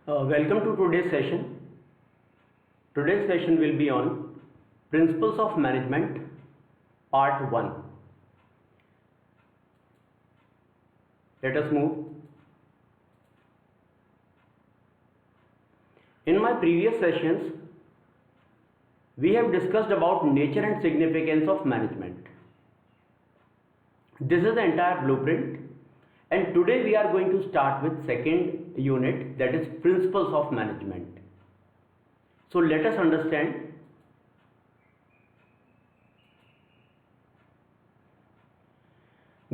Welcome to today's session. Today's session will be on Principles of Management, Part 1. Let us move. In my previous sessions, we have discussed about nature and significance of management. This is the entire blueprint, and today we are going to start with second unit, that is Principles of Management. So let us understand.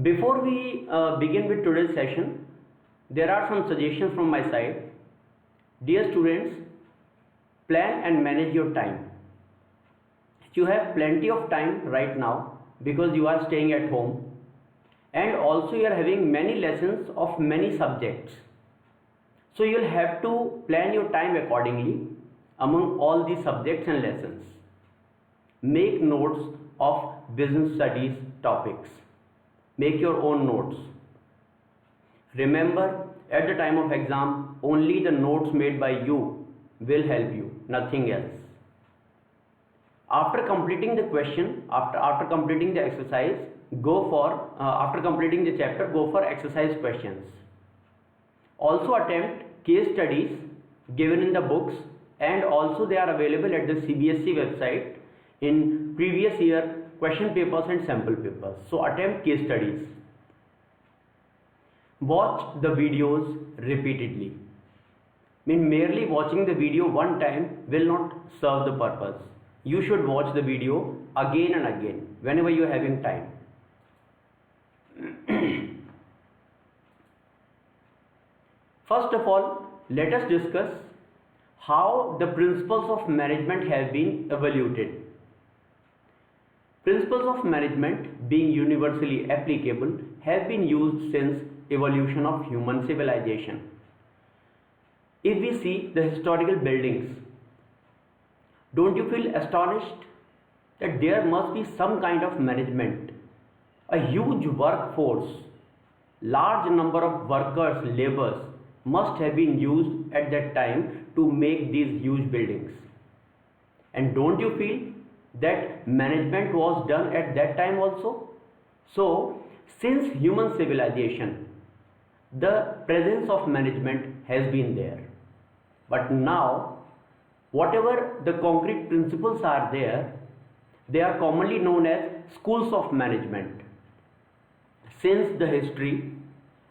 Before we begin with today's session, there are some suggestions from my side. Dear students, plan and manage your time. You have plenty of time right now because you are staying at home, and also you are having many lessons of many subjects. So you will have to plan your time accordingly among all these subjects and lessons. Make notes of business studies topics. Make your own notes. Remember, at the time of exam, only the notes made by you will help you, nothing else. After completing the question, after completing the exercise, after completing the chapter, go for exercise questions. Also attempt case studies given in the books, and also they are available at the CBSE website in previous year question papers and sample papers. So attempt case studies. Watch the videos repeatedly. Merely watching the video one time will not serve the purpose. You should watch the video again and again whenever you are having time. First of all, let us discuss how the principles of management have been evaluated. Principles of management, being universally applicable, have been used since evolution of human civilization. If we see the historical buildings, don't you feel astonished that there must be some kind of management? A huge workforce, large number of workers, laborers must have been used at that time to make these huge buildings. And don't you feel that management was done at that time also? So, since human civilization, the presence of management has been there. But now, whatever the concrete principles are there, they are commonly known as schools of management. Since the history,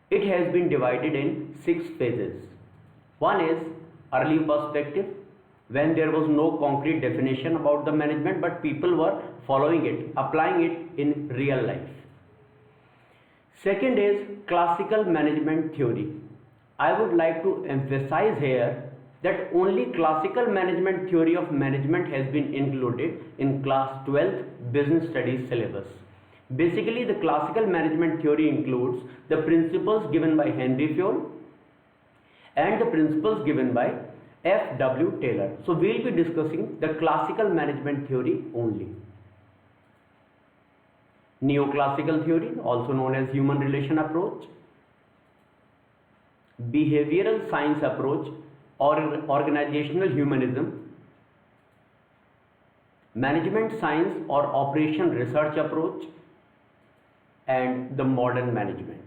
it has been divided in 6 phases. One is early perspective, when there was no concrete definition about the management, but people were following it, applying it in real life. Second is classical management theory. I would like to emphasize here that only classical management theory of management has been included in class 12th business studies syllabus. Basically, the classical management theory includes the principles given by Henry Fayol and the principles given by F.W. Taylor. So we will be discussing the classical management theory only. Neoclassical theory, also known as human relation approach, behavioral science approach or organizational humanism, management science or operation research approach, and the modern management.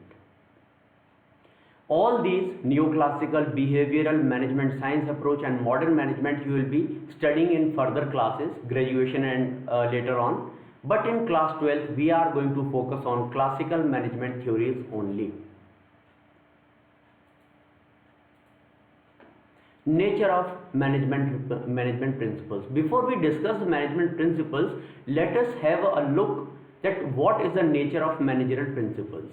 All these neoclassical, behavioral, management science approach and modern management you will be studying in further classes, graduation and later on. But in class 12 we are going to focus on classical management theories only. Nature of management principles. Before we discuss the management principles, let us have a look that what is the nature of managerial principles.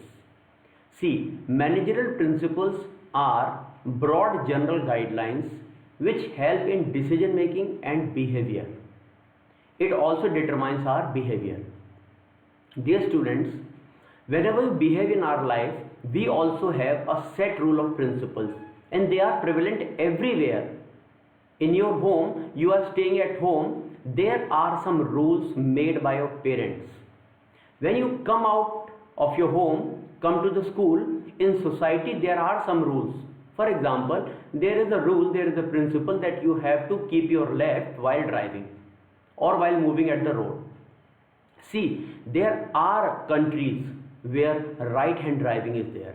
See, managerial principles are broad general guidelines which help in decision making and behavior. It also determines our behavior. Dear students, whenever we behave in our life, we also have a set rule of principles, and they are prevalent everywhere. In your home, you are staying at home, there are some rules made by your parents. When you come out of your home, come to the school, in society there are some rules. For example, there is a rule, there is a principle that you have to keep your left while driving or while moving at the road. See, there are countries where right hand driving is there.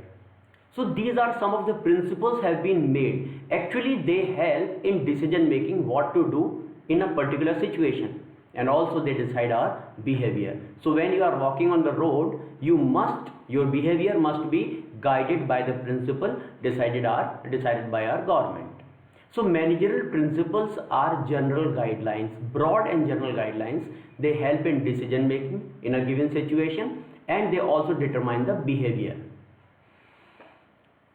So these are some of the principles have been made. Actually, they help in decision making what to do in a particular situation, and also they decide our behavior. So when you are walking on the road, your behavior must be guided by the principle decided by our government. So managerial principles are general guidelines, broad and general guidelines. They help in decision making in a given situation, and they also determine the behavior.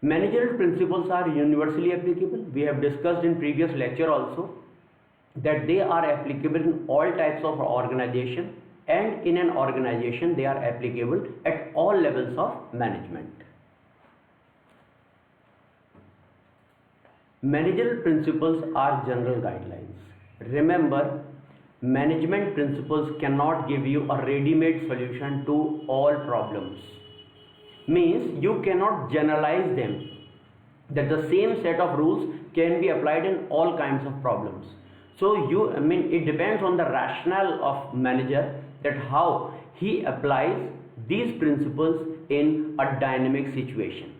Managerial principles are universally applicable. We have discussed in previous lecture also that they are applicable in all types of organization, and in an organization they are applicable at all levels of management. Managerial principles are general guidelines. Remember, management principles cannot give you a ready-made solution to all problems. Means you cannot generalize them, that the same set of rules can be applied in all kinds of problems. So it depends on the rationale of manager, that how he applies these principles in a dynamic situation.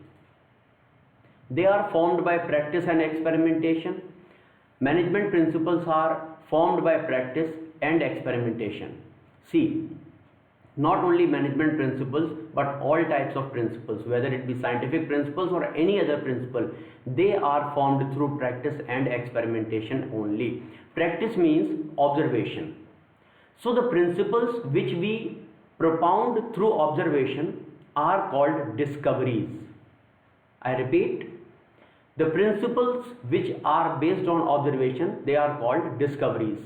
They are formed by practice and experimentation. Management principles are formed by practice and experimentation. See, not only management principles but all types of principles, whether it be scientific principles or any other principle, they are formed through practice and experimentation only. Practice means observation. So the principles which we propound through observation are called discoveries. I repeat, the principles which are based on observation, they are called discoveries.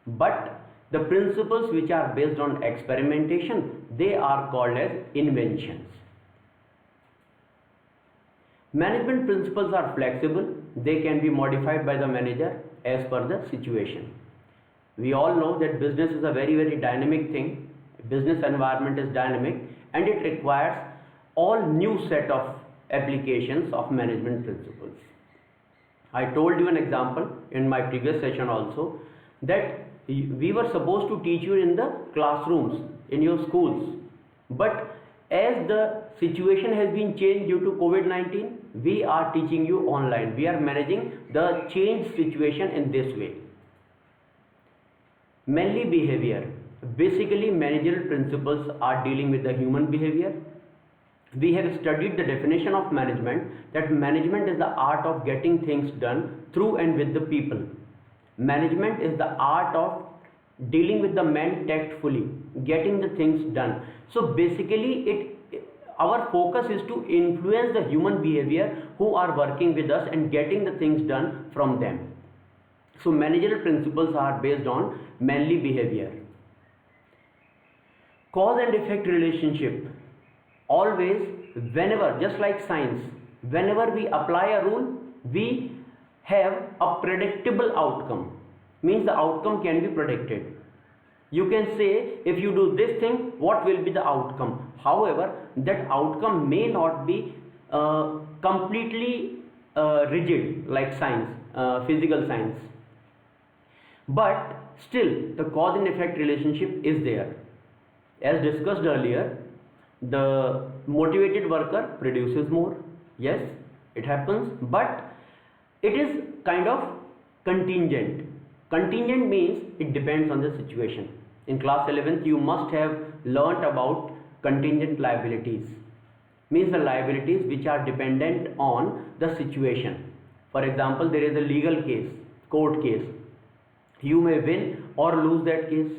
But the principles which are based on experimentation, they are called as inventions. Management principles are flexible. They can be modified by the manager as per the situation. We all know that business is a very, very dynamic thing. Business environment is dynamic, and it requires all new set of applications of management principles. I told you an example in my previous session also, that we were supposed to teach you in the classrooms in your schools, but as the situation has been changed due to COVID-19, we are teaching you online. We are managing the changed situation in this way. Manly behavior. Basically, managerial principles are dealing with the human behavior. We have studied the definition of management, that management is the art of getting things done through and with the people. Management is the art of dealing with the man tactfully, getting the things done. So basically our focus is to influence the human behavior who are working with us and getting the things done from them. So managerial principles are based on manly behavior. Cause and effect relationship. Always, whenever, just like science, whenever we apply a rule, we have a predictable outcome. Means the outcome can be predicted. You can say, if you do this thing, what will be the outcome? However, that outcome may not be completely rigid like science, physical science. But still, the cause and effect relationship is there. As discussed earlier, the motivated worker produces more. Yes, it happens, but it is kind of contingent. Contingent means it depends on the situation. In class 11th, you must have learnt about contingent liabilities. Means the liabilities which are dependent on the situation. For example, there is a legal case, court case. You may win or lose that case.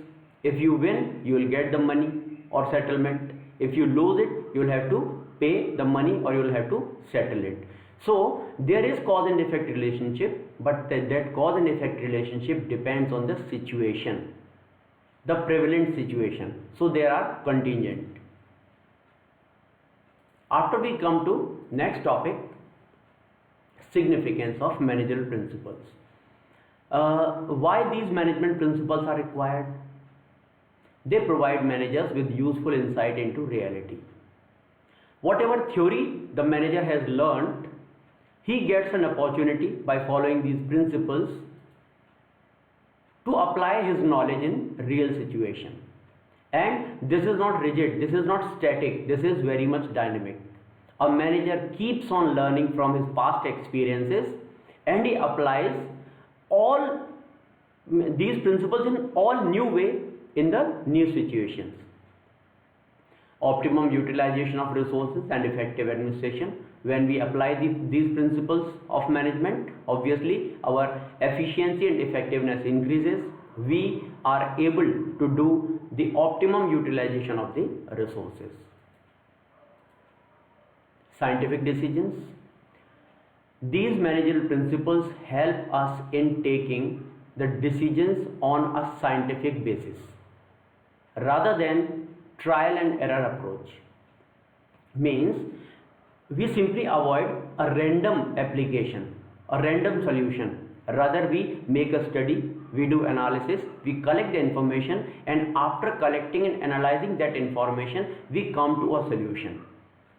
If you win, you will get the money or settlement. If you lose it, you will have to pay the money or you will have to settle it. So there is cause and effect relationship, but that cause and effect relationship depends on the situation, the prevalent situation. So there are contingent. After we come to next topic, significance of managerial principles. Why these management principles are required? They provide managers with useful insight into reality. Whatever theory the manager has learned, he gets an opportunity by following these principles to apply his knowledge in real situation. And this is not rigid, this is not static, this is very much dynamic. A manager keeps on learning from his past experiences and he applies all these principles in all new way in the new situations. Optimum utilization of resources and effective administration. When we apply these principles of management, obviously our efficiency and effectiveness increases. We are able to do the optimum utilization of the resources. Scientific decisions. These managerial principles help us in taking the decisions on a scientific basis rather than trial and error approach. Means we simply avoid a random application, a random solution. Rather we make a study, we do analysis, we collect the information, and after collecting and analyzing that information, we come to a solution.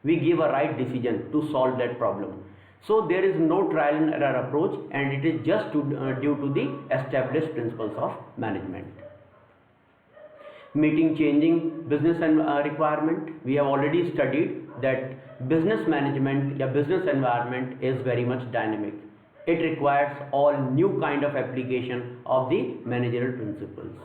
We give a right decision to solve that problem. So there is no trial and error approach, and it is just due to the established principles of management. Meeting changing business and requirement. We have already studied that business management, business environment is very much dynamic. It requires all new kind of application of the managerial principles.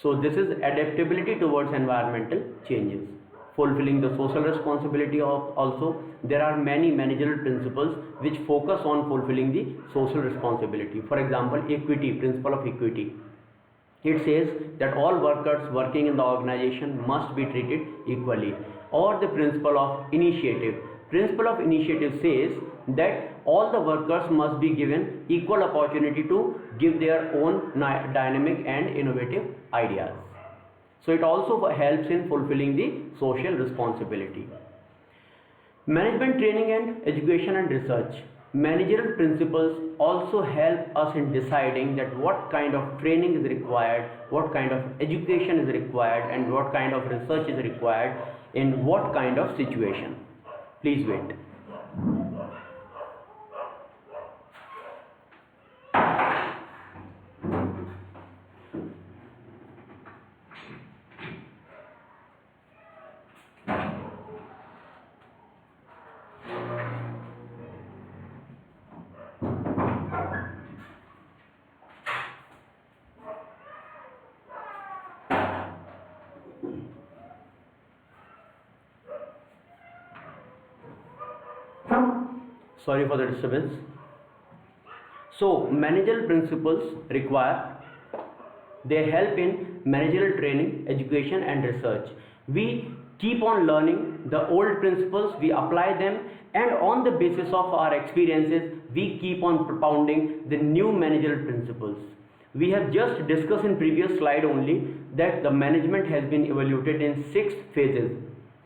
So this is adaptability towards environmental changes. Fulfilling the social responsibility of also. There are many managerial principles which focus on fulfilling the social responsibility. For example, equity, principle of equity. It says that all workers working in the organization must be treated equally. Or the principle of initiative. Principle of initiative says that all the workers must be given equal opportunity to give their own dynamic and innovative ideas. So it also helps in fulfilling the social responsibility. Management training and education and research. Managerial principles also help us in deciding that what kind of training is required, what kind of education is required, and what kind of research is required in what kind of situation. Please wait. Sorry for the disturbance. So managerial principles they help in managerial training, education and research. We keep on learning the old principles, we apply them, and on the basis of our experiences we keep on propounding the new managerial principles. We have just discussed in previous slide only that the management has been evaluated in 6 phases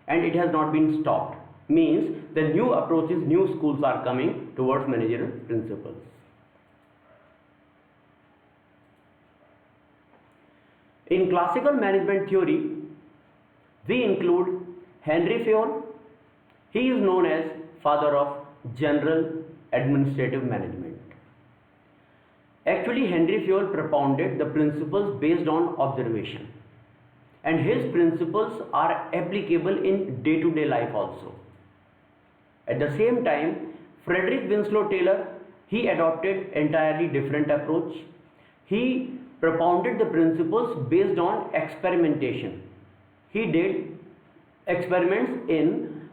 and it has not been stopped. Means the new approaches, new schools are coming towards managerial principles. In classical management theory, we include Henry Fayol. He is known as father of general administrative management. Actually, Henry Fayol propounded the principles based on observation, and his principles are applicable in day-to-day life also. At the same time, Frederick Winslow Taylor, he adopted entirely different approach. He propounded the principles based on experimentation. He did experiments in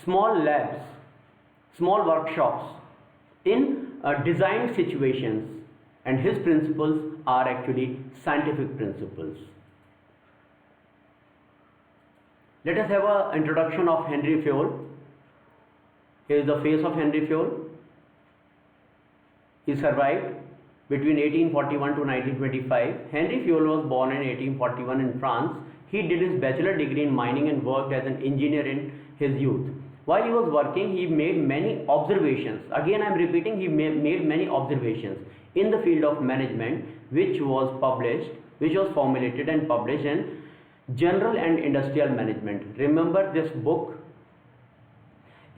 small labs, small workshops, in designed situations, and his principles are actually scientific principles. Let us have an introduction of Henry Fayol. Here is the face of Henry Fayol. He survived between 1841 to 1925. Henry Fayol was born in 1841 in France. He did his bachelor degree in mining and worked as an engineer in his youth. While he was working, he made many observations. Again, I am repeating, he made many observations in the field of management, which was formulated and published in General and Industrial Management. Remember this book.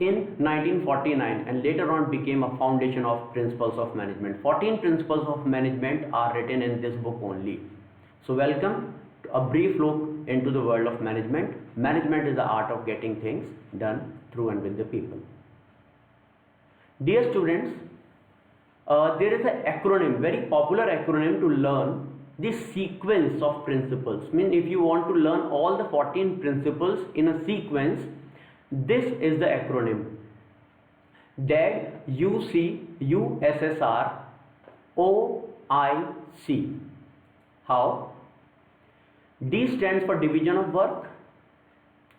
in 1949 and later on became a foundation of principles of management. 14 principles of management are written in this book only. So welcome to a brief look into the world of management. Management is the art of getting things done through and with the people. Dear students, there is an acronym, very popular acronym to learn this sequence of principles. Mean if you want to learn all the 14 principles in a sequence, this is the acronym. DAD, UCUSSR, OIC. How? D stands for division of work,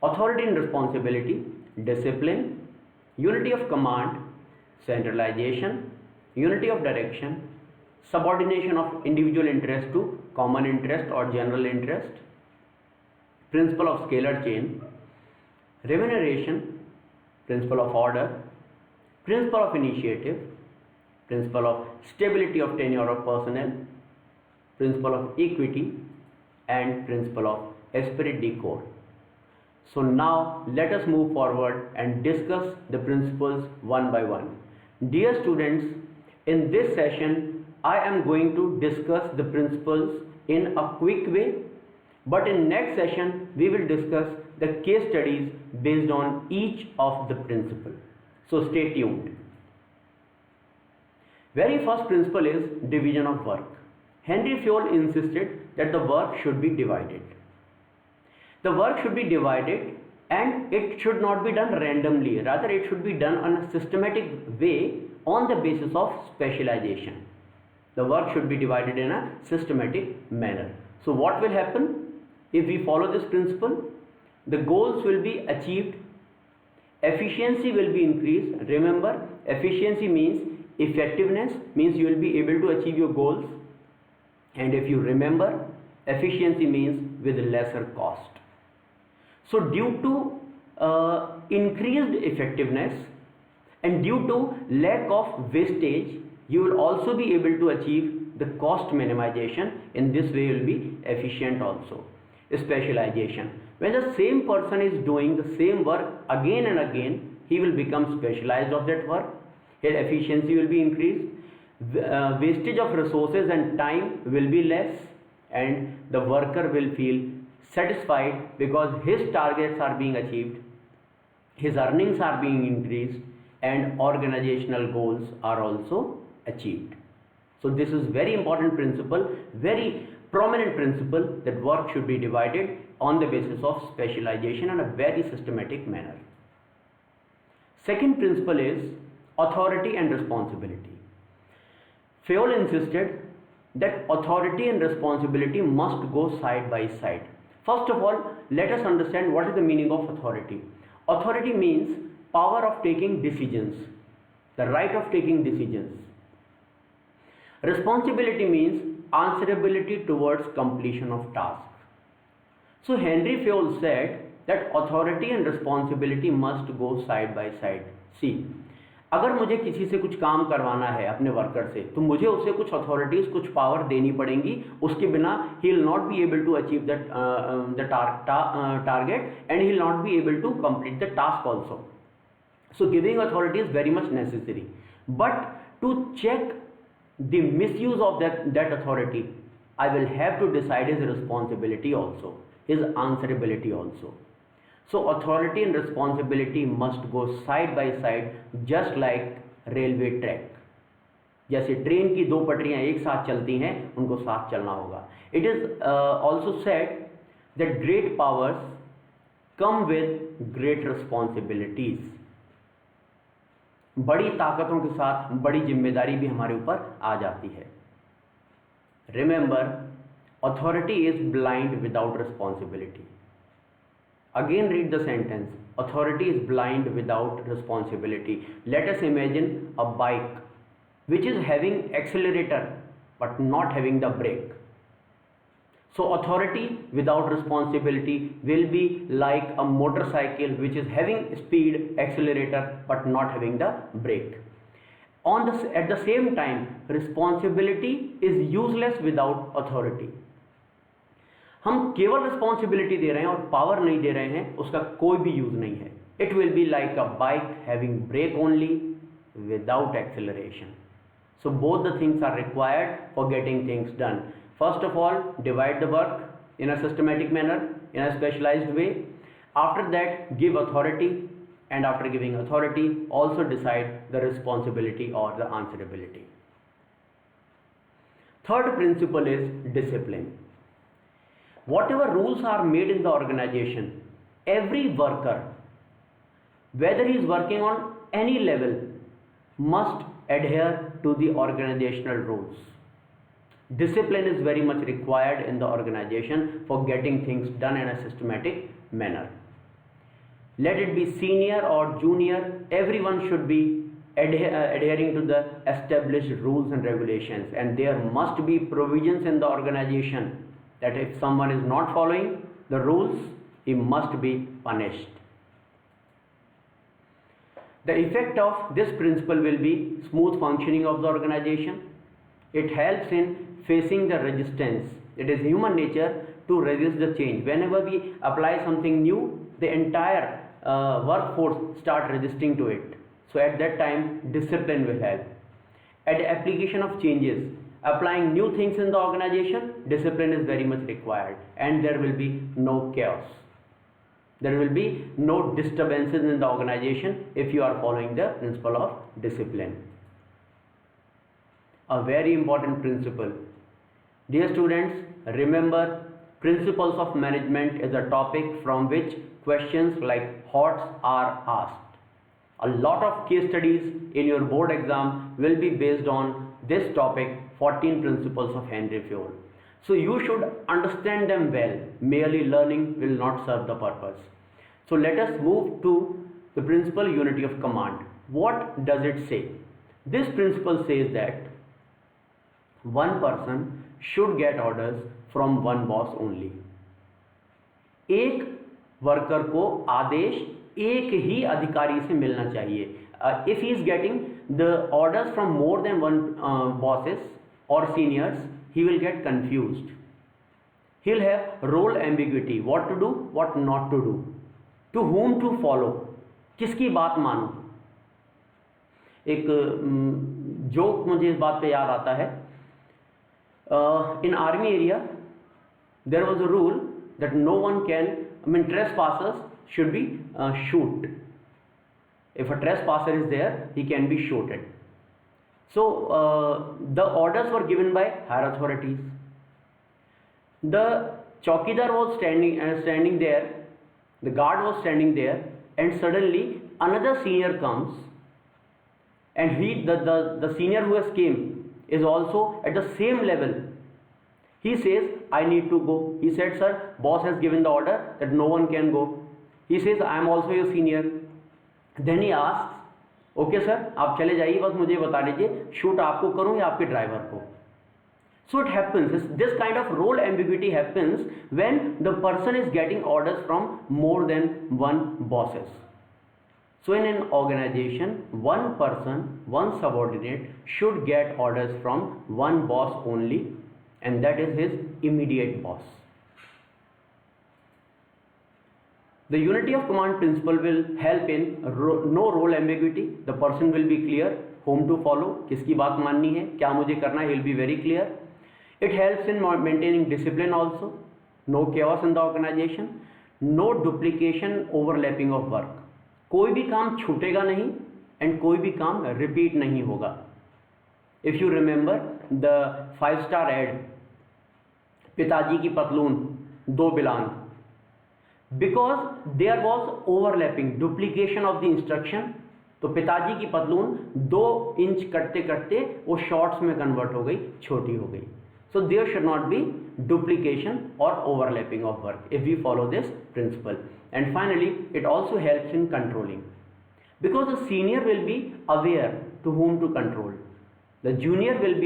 authority and responsibility, discipline, unity of command, centralization, unity of direction, subordination of individual interest to common interest or general interest, principle of scalar chain, remuneration, principle of order, principle of initiative, principle of stability of tenure of personnel, principle of equity, and principle of Esprit decode. So now let us move forward and discuss the principles one by one. Dear students, in this session I am going to discuss the principles in a quick way, but in next session we will discuss the case studies based on each of the principle. So stay tuned. Very first principle is division of work. Henry Fayol insisted that the work should be divided. The work should be divided and it should not be done randomly. Rather, it should be done on a systematic way on the basis of specialization. The work should be divided in a systematic manner. So what will happen if we follow this principle? The goals will be achieved, efficiency will be increased. Remember, efficiency means effectiveness, means you will be able to achieve your goals. And if you remember, efficiency means with lesser cost. So due to increased effectiveness and due to lack of wastage, you will also be able to achieve the cost minimization. In this way you will be efficient also. Specialization. When the same person is doing the same work again and again, he will become specialized of that work. His efficiency will be increased. Wastage of resources and time will be less, and the worker will feel satisfied because his targets are being achieved, his earnings are being increased, and organizational goals are also achieved. So this is very important principle, very prominent principle, that work should be divided on the basis of specialization in a very systematic manner. Second principle is authority and responsibility. Fayol insisted that authority and responsibility must go side by side. First of all, let us understand what is the meaning of authority. Authority means power of taking decisions, the right of taking decisions. Responsibility means answerability towards completion of tasks. So Henry Fayol said that authority and responsibility must go side by side. See, अगर मुझे किसी से कुछ काम करवाना है अपने worker से, तो मुझे उसे कुछ अथॉरिटीज, कुछ पावर देनी पड़ेंगी. उसके बिना ही will not be able to achieve the target and he will not be able to complete the task also. So giving authority is very much necessary, but to check the misuse of that authority, I will have to decide his responsibility also, his answerability also. So authority and responsibility must go side by side, just like railway track. जैसे train की दो पटरियां एक साथ चलती हैं, उनको साथ चलना होगा. It is also said that great powers come with great responsibilities. बड़ी ताकतों के साथ बड़ी जिम्मेदारी भी हमारे ऊपर आ जाती है. Remember, authority is blind without responsibility. Again read the sentence. Authority is blind without responsibility. Let us imagine a bike which is having accelerator but not having the brake. So authority without responsibility will be like a motorcycle which is having speed, accelerator but not having the brake. At the same time, responsibility is useless without authority. हम केवल responsibility दे रहे हैं और power नहीं दे रहे हैं, उसका कोई भी यूज नहीं है. It will be like a bike having brake only without acceleration. So both the things are required for getting things done. First of all, divide the work in a systematic manner, in a specialized way. After that, give authority, and after giving authority, also decide the responsibility or the answerability. Third principle is discipline. Whatever rules are made in the organization, every worker, whether he is working on any level, must adhere to the organizational rules. Discipline is very much required in the organization for getting things done in a systematic manner. Let it be senior or junior, everyone should be adhering to the established rules and regulations, and there must be provisions in the organization that if someone is not following the rules, he must be punished. The effect of this principle will be smooth functioning of the organization. It helps in facing the resistance. It is human nature to resist the change. Whenever we apply something new, the entire workforce start resisting to it. So at that time, discipline will help. At the application of changes, applying new things in the organization, discipline is very much required, and there will be no chaos. There will be no disturbances in the organization if you are following the principle of discipline. A very important principle. Dear students, remember, principles of management is a topic from which questions like HOTS are asked. A lot of case studies in your board exam will be based on this topic, 14 principles of Henry Fayol. So you should understand them well. Merely learning will not serve the purpose. So let us move to the principle unity of command. What does it say? This principle says that one person should get orders from one boss only. एक worker को आदेश एक ही अधिकारी से मिलना चाहिए. If he is getting the orders from more than one bosses or seniors, he will get confused. He will have role ambiguity. What to do, what not to do. To whom to follow. किसकी बात मानूं. एक joke मुझे इस बात पे याद आता है. In army area, there was a rule that no one can, trespassers should be shoot. If a trespasser is there, he can be shooted. So the orders were given by higher authorities. The chowkidar was standing there, the guard was standing there, and suddenly another senior comes, and the senior who has came is also at the same level. He says, I need to go. He said, sir, boss has given the order that no one can go. He says, I am also your senior. Then he asks, okay sir, आप चले जाइए, बस मुझे बता दीजिए shoot आपको करूं या आपके ड्राइवर को. So it happens, this kind of role ambiguity happens when the person is getting orders from more than one bosses. So in an organization, one person, one subordinate should get orders from one boss only, and that is his immediate boss. The unity of command principle will help in no role ambiguity. The person will be clear whom to follow, किसकी बात माननी है, क्या मुझे करना है, he will be very clear. It helps in maintaining discipline also. No chaos in the organization. No duplication, overlapping of work. कोई भी काम छूटेगा नहीं and कोई भी काम repeat नहीं होगा. If you remember the 5-star ad, पिताजी की पतलून दो belong, because there was overlapping, duplication of the instruction, तो पिताजी की पतलून 2 इंच करते करते वो शॉर्ट्स में कन्वर्ट हो गई, छोटी हो गई. So there should not be duplication or overlapping of work if we follow this principle. And finally, it also helps in controlling, because the senior will be aware to whom to control. The junior will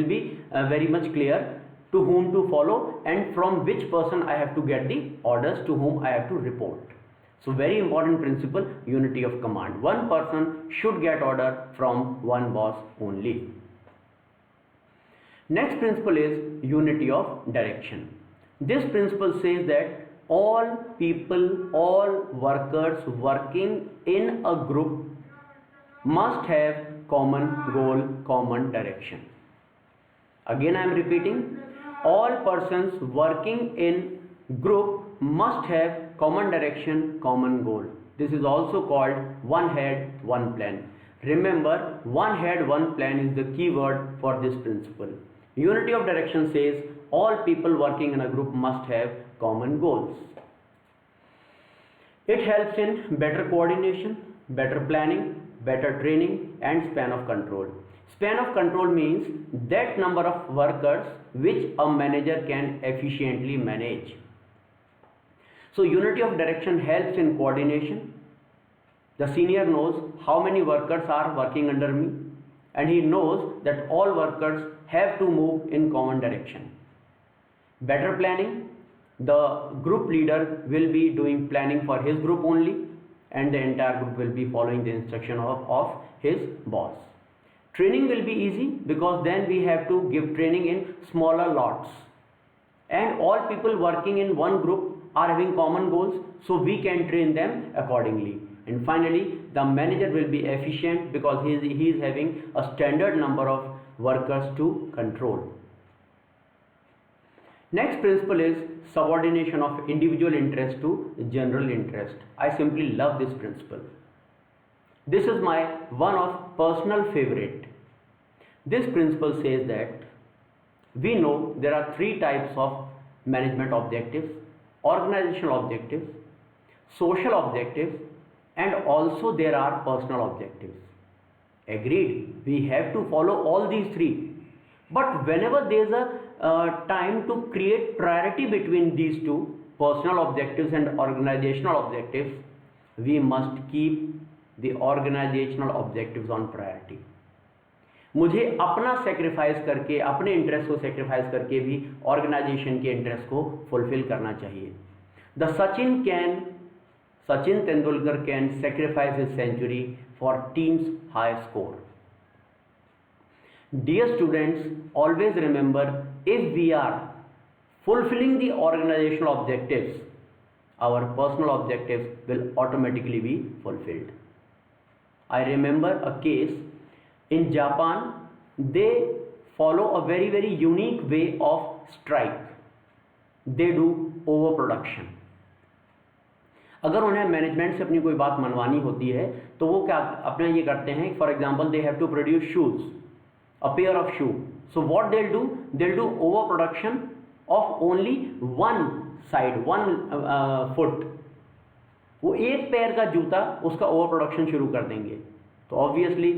be very much clear to whom to follow and from which person I have to get the orders, to whom I have to report. So very important principle, unity of command. One person should get order from one boss only. Next principle is unity of direction. This principle says that all people, all workers working in a group must have common goal, common direction. Again I am repeating, all persons working in group must have common direction, common goal. This is also called one head, one plan. Remember, one head, one plan is the key word for this principle. Unity of direction says all people working in a group must have common goals. It helps in better coordination, better planning, better training and span of control. Span of control means that number of workers which a manager can efficiently manage. So unity of direction helps in coordination. The senior knows how many workers are working under me and he knows that all workers have to move in common direction. Better planning, the group leader will be doing planning for his group only and the entire group will be following the instruction of his boss. Training will be easy because then we have to give training in smaller lots and all people working in one group are having common goals, so we can train them accordingly. And finally, the manager will be efficient because he is having a standard number of workers to control. Next principle is subordination of individual interest to general interest. I simply love this principle. This is my one of personal favorite. This principle says that we know there are three types of management objectives: organizational objectives, social objectives, and also there are personal objectives. Agreed, we have to follow all these three. But whenever there is a time to create priority between these two, personal objectives and organizational objectives, we must keep the organizational objectives on priority. मुझे अपना sacrifice करके, अपने interest को sacrifice करके भी organisation के interest को fulfil करना चाहिए. The Sachin Tendulkar can sacrifice his century for team's high score. Dear students, always remember, if we are fulfilling the organizational objectives, our personal objectives will automatically be fulfilled. I remember a case in Japan. They follow a very unique way of strike. They do overproduction. अगर उन्हें management से अपनी कोई बात मनवानी होती है तो वो क्या अपना ये करते हैं, for example they have to produce shoes, a pair of shoe. So what they'll do over production of only one side, one foot. वो एक पैर का जूता उसका ओवर प्रोडक्शन शुरू कर देंगे. तो ऑब्वियसली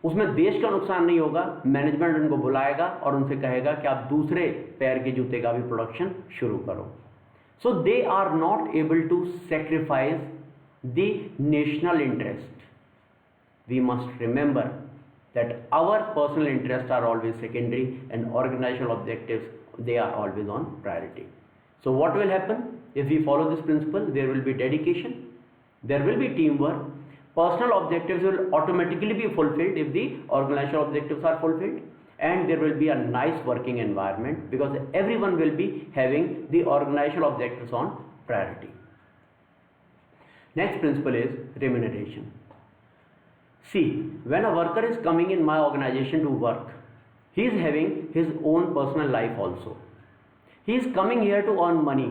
उसमें देश का नुकसान नहीं होगा. मैनेजमेंट उनको बुलाएगा और उनसे कहेगा कि आप दूसरे पैर के जूते का भी प्रोडक्शन शुरू करो. So they are not able to sacrifice the national interest. We must remember that our personal interests are always secondary and organizational objectives, they are always on priority. So what will happen if we follow this principle? There will be dedication, there will be teamwork, personal objectives will automatically be fulfilled if the organizational objectives are fulfilled, and there will be a nice working environment because everyone will be having the organizational objectives on priority. Next principle is remuneration. See, when a worker is coming in my organization to work, he is having his own personal life also. He is coming here to earn money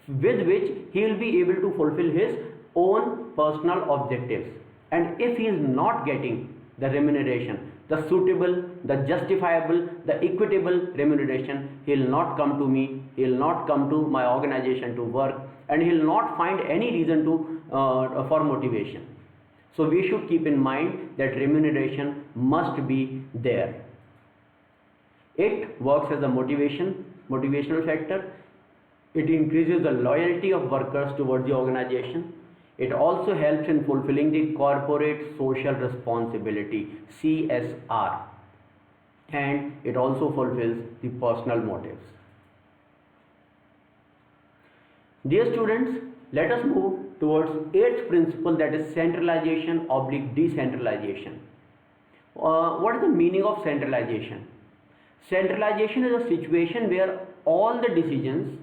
with which he will be able to fulfill his own personal objectives. And if he is not getting the remuneration, the suitable, the justifiable, the equitable remuneration, he will not come to me, he will not come to my organization to work, and he will not find any reason to for motivation. So we should keep in mind that remuneration must be there. It works as a motivational factor. It increases the loyalty of workers towards the organization. It also helps in fulfilling the corporate social responsibility, CSR, and it also fulfills the personal motives. Dear students, let us move towards 8th principle, that is centralization / decentralization. What is the meaning of centralization? Centralization is a situation where all the decisions,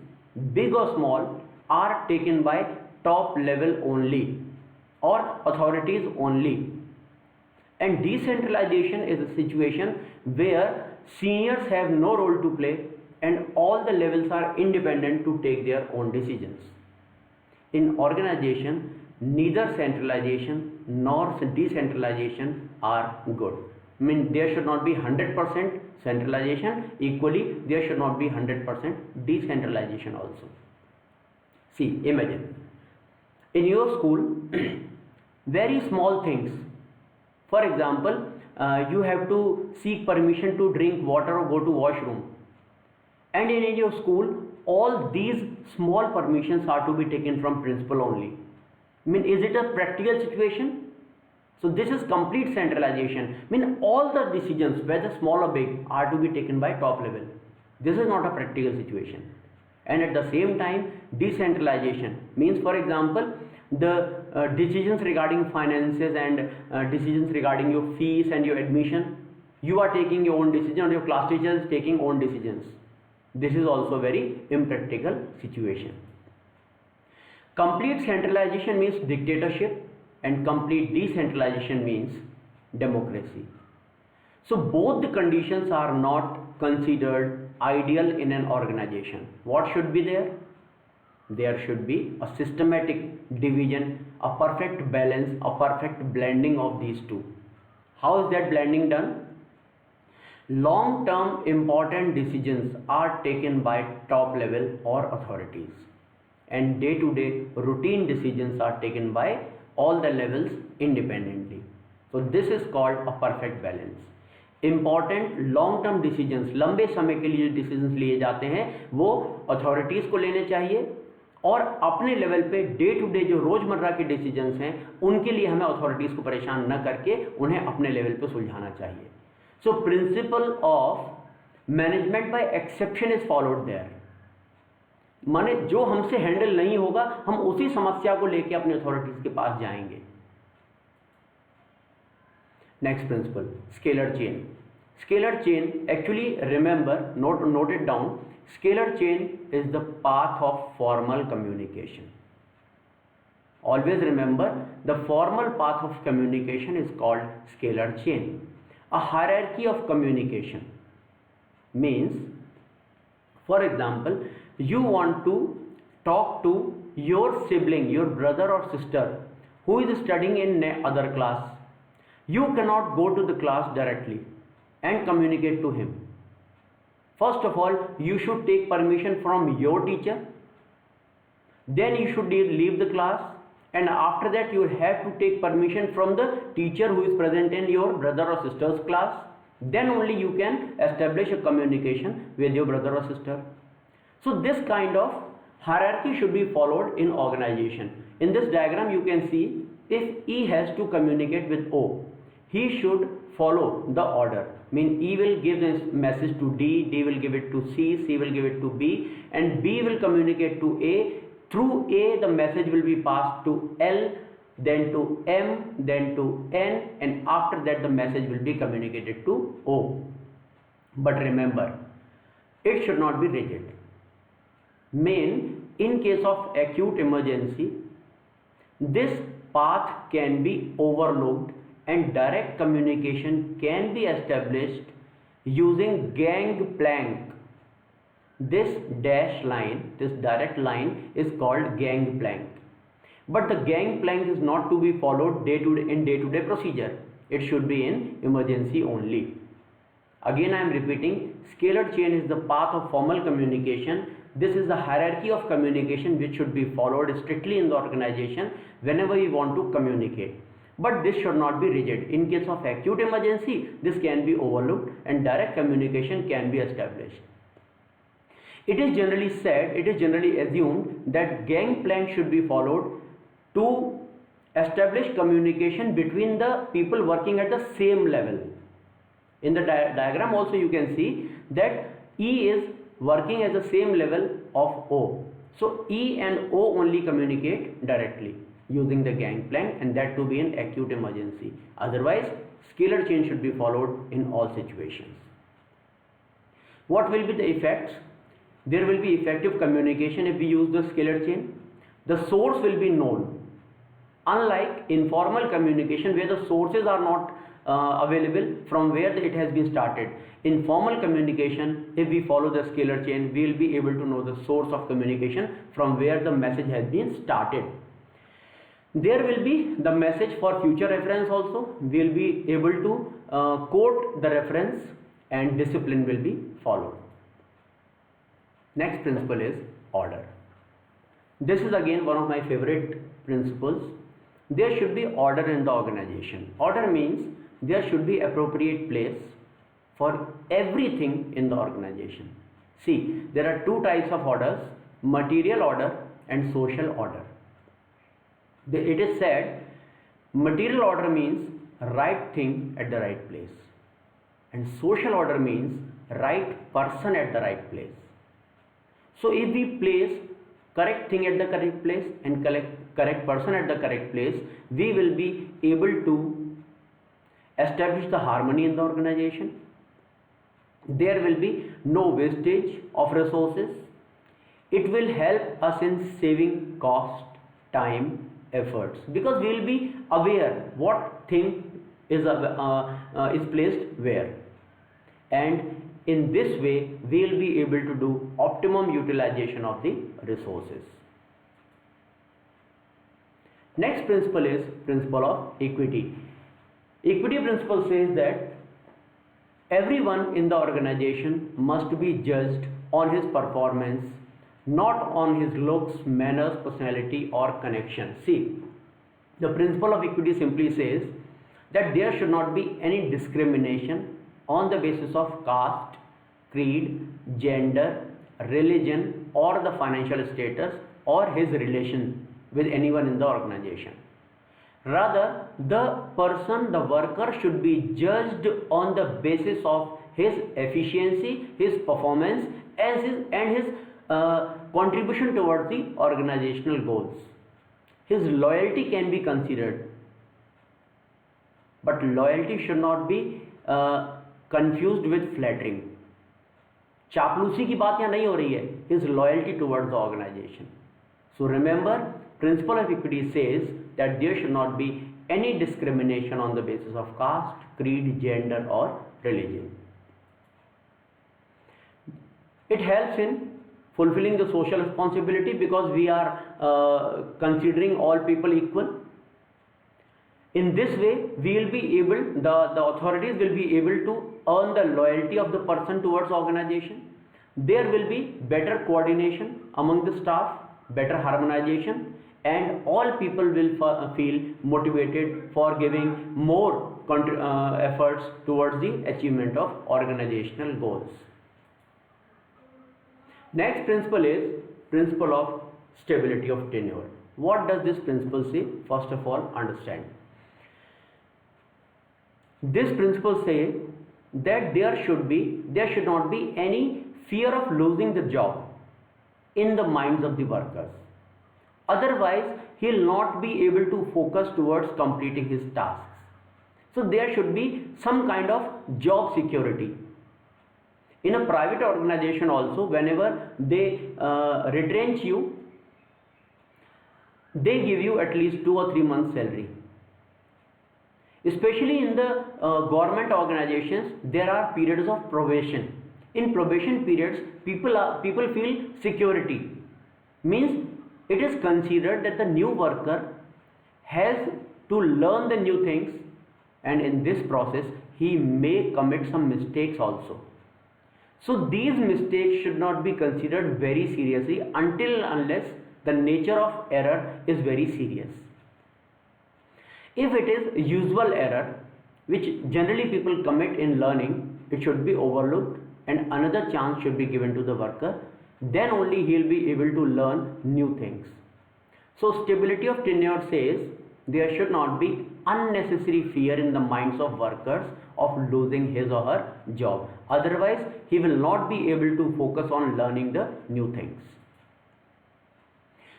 big or small, are taken by top level only or authorities only. And decentralization is a situation where seniors have no role to play and all the levels are independent to take their own decisions. In organization, neither centralization nor decentralization are good. I mean, there should not be 100% centralization, equally there should not be 100% decentralization also. See, imagine in your school very small things. For example, you have to seek permission to drink water or go to washroom, and in your school all these small permissions are to be taken from principal only. I mean, is it a practical situation? So this is complete centralization. I mean, all the decisions, whether small or big, are to be taken by top level. This is not a practical situation. And at the same time, decentralization means, for example, the decisions regarding finances and decisions regarding your fees and your admission, you are taking your own decision, or your class teacher is taking own decisions. This is also a very impractical situation. Complete centralization means dictatorship, and complete decentralization means democracy. So both the conditions are not considered ideal in an organization. What should be there? There should be a systematic division, a perfect balance, a perfect blending of these two. How is that blending done? Long-term important decisions are taken by top level or authorities, and day-to-day routine decisions are taken by all the levels independently. So this is called a perfect balance. Important long term decisions, लंबे समय के लिए decisions लिए जाते हैं, वो authorities को लेने चाहिए, और अपने लेवल पे डे टू डे जो रोज़मर्रा के डिसीजंस हैं उनके लिए हमें अथॉरिटीज़ को परेशान न करके उन्हें अपने लेवल पे सुलझाना चाहिए. So principle of management by exception is followed there. माने जो हमसे हैंडल नहीं होगा हम उसी समस्या को लेके अपने अथॉरिटीज़ के पास जाएंगे. Next principle, scalar chain. Scalar chain, actually remember, note it down. Scalar chain is the path of formal communication. Always remember, the formal path of communication is called scalar chain. A hierarchy of communication means, for example, you want to talk to your sibling, your brother or sister who is studying in other class. You cannot go to the class directly and communicate to him. First of all, you should take permission from your teacher. Then you should leave the class, and after that you have to take permission from the teacher who is present in your brother or sister's class. Then only you can establish a communication with your brother or sister. So this kind of hierarchy should be followed in organization. In this diagram you can see, if E has to communicate with O, he should follow the order. Mean E will give this message to D, D will give it to C, C will give it to B, and B will communicate to A. Through A the message will be passed to L, then to M, then to N, and after that the message will be communicated to O. But remember, it should not be rigid. Mean in case of acute emergency, this path can be overlooked and direct communication can be established using gangplank. This dash line, this direct line is called gangplank. But the gangplank is not to be followed in day-to-day procedure. It should be in emergency only. Again I am repeating, scalar chain is the path of formal communication. This is the hierarchy of communication which should be followed strictly in the organization whenever we want to communicate. But this should not be rigid. In case of acute emergency, this can be overlooked and direct communication can be established. It is generally said, it is generally assumed that gangplank should be followed to establish communication between the people working at the same level. In the diagram also you can see that E is working at the same level of O. So E and O only communicate directly using the gangplank, and that to be in acute emergency. Otherwise, scalar chain should be followed in all situations. What will be the effects? There will be effective communication if we use the scalar chain. The source will be known. Unlike informal communication where the sources are not available from where it has been started. In formal communication, if we follow the scalar chain, we will be able to know the source of communication from where the message has been started. There will be the message for future reference also. We will be able to quote the reference and discipline will be followed. Next principle is order. This is again one of my favorite principles. There should be order in the organization. Order means there should be appropriate place for everything in the organization. See, there are two types of orders, material order and social order. It is said material order means right thing at the right place and social order means right person at the right place. So if we place correct thing at the correct place and correct person at the correct place, we will be able to establish the harmony in the organization. There will be no wastage of resources. It will help us in saving cost, time, efforts, because we will be aware what thing is placed where, and in this way we will be able to do optimum utilization of the resources. Next principle is principle of equity. Equity principle says that everyone in the organization must be judged on his performance, not on his looks, manners, personality or connection. See, the principle of equity simply says that there should not be any discrimination on the basis of caste, creed, gender, religion or the financial status or his relation with anyone in the organization. Rather, the person, the worker should be judged on the basis of his efficiency, his performance and his contribution towards the organizational goals. His loyalty can be considered, but loyalty should not be confused with flattering. चापलूसी की बात यहाँ नहीं हो रही है. His loyalty towards the organization. So remember, principle of equity says that there should not be any discrimination on the basis of caste, creed, gender or religion. It helps in fulfilling the social responsibility because we are considering all people equal. In this way, we will be able, the authorities will be able to earn the loyalty of the person towards organization. There will be better coordination among the staff, better harmonization, and all people will feel motivated for giving more efforts towards the achievement of organizational goals. Next principle is principle of stability of tenure. What does this principle say? First of all, understand. This principle says that there should not be any fear of losing the job in the minds of the workers. Otherwise, he will not be able to focus towards completing his tasks. So there should be some kind of job security. In a private organization also, whenever they retrench you, they give you at least 2 or 3 months salary. Especially in the government organizations, there are periods of probation. In probation periods, people feel security. Means it is considered that the new worker has to learn the new things, and in this process he may commit some mistakes also. So these mistakes should not be considered very seriously until unless the nature of error is very serious. If it is usual error, which generally people commit in learning, it should be overlooked and another chance should be given to the worker. Then only he will be able to learn new things. So stability of tenure says there should not be unnecessary fear in the minds of workers of losing his or her job. Otherwise, he will not be able to focus on learning the new things.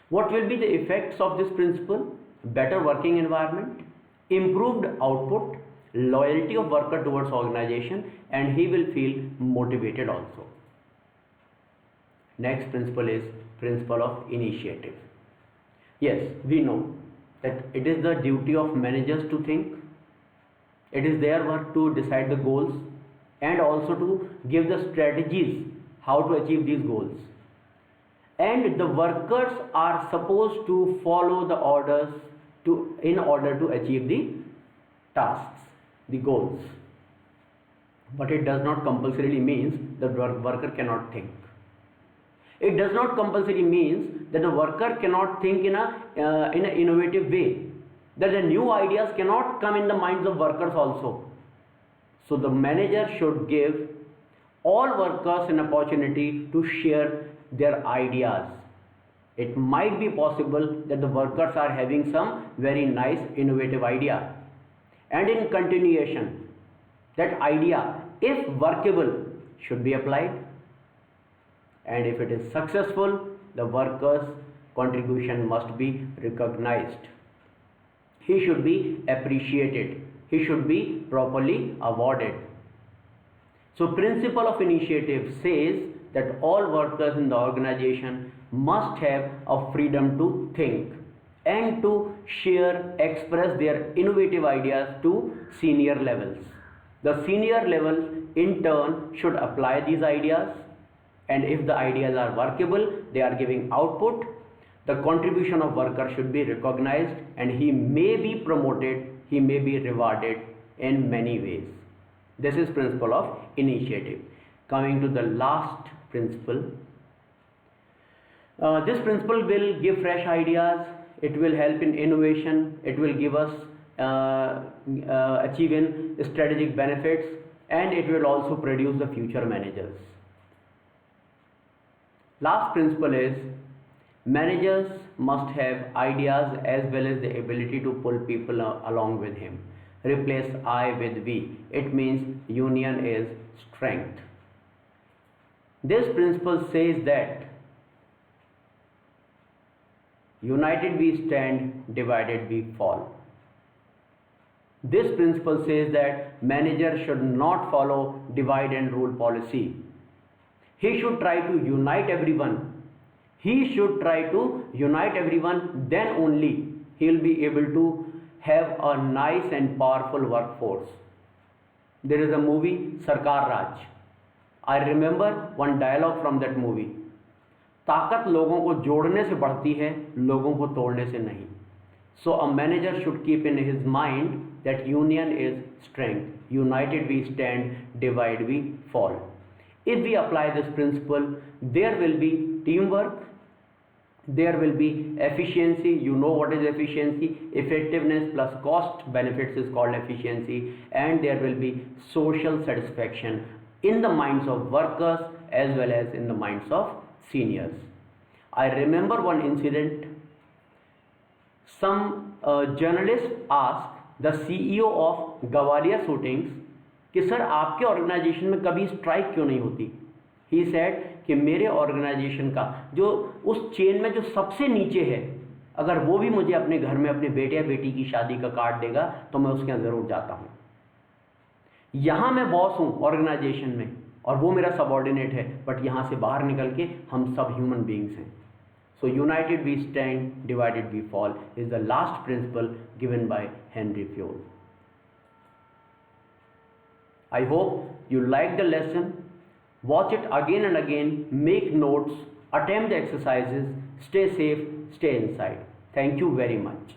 What will be the effects of this principle? Better working environment, improved output, loyalty of worker towards organization, and he will feel motivated also. Next principle is principle of initiative. Yes, we know that it is the duty of managers to think. It is their work to decide the goals and also to give the strategies how to achieve these goals. And the workers are supposed to follow the orders in order to achieve the tasks, the goals. But it does not compulsorily means the worker cannot think. It does not compulsorily means that the worker cannot think in an innovative way, that the new ideas cannot come in the minds of workers also. So the manager should give all workers an opportunity to share their ideas. It might be possible that the workers are having some very nice innovative idea, and in continuation, that idea, if workable, should be applied, and if it is successful, the worker's contribution must be recognized. He should be appreciated. He should be properly awarded. So principle of initiative says that all workers in the organization must have a freedom to think and to share, express their innovative ideas to senior levels. The senior levels in turn should apply these ideas, and if the ideas are workable, they are giving output, the contribution of worker should be recognized and he may be promoted, he may be rewarded in many ways. This is principle of initiative. Coming to the last principle. This principle will give fresh ideas, it will help in innovation, it will give us achieving strategic benefits, and it will also produce the future managers. Last principle is managers must have ideas as well as the ability to pull people along with him. Replace I with we. It means union is strength. This principle says that united we stand, divided we fall. This principle says that manager should not follow divide and rule policy. He should try to unite everyone. He should try to unite everyone, then only he will be able to have a nice and powerful workforce. There is a movie, Sarkar Raj. I remember one dialogue from that movie. ताकत लोगों को जोड़ने से बढ़ती है, लोगों को तोड़ने से नहीं. So a manager should keep in his mind that union is strength. United we stand, divide we fall. If we apply this principle, there will be teamwork, there will be efficiency. You know what is efficiency? Effectiveness plus cost benefits is called efficiency, and there will be social satisfaction in the minds of workers as well as in the minds of seniors. I remember one incident. Some journalist asked the CEO of Gavalia Shootings कि sir आपके organisation में कभी strike क्यों नहीं होती. He said कि मेरे organisation का जो उस चेन में जो सबसे नीचे है, अगर वो भी मुझे अपने घर में अपने बेटे या बेटी की शादी का कार्ड देगा तो मैं उसके यहाँ ज़रूर जाता हूँ. यहाँ मैं बॉस हूँ ऑर्गेनाइजेशन में और वो मेरा सबऑर्डिनेट है, बट यहाँ से बाहर निकल के हम सब ह्यूमन बीइंग्स हैं. So united we stand, divided we fall is the last principle given by Henry Ford. I hope you like the lesson. Watch it again and again, make notes, attempt the exercises, stay safe, stay inside. Thank you very much.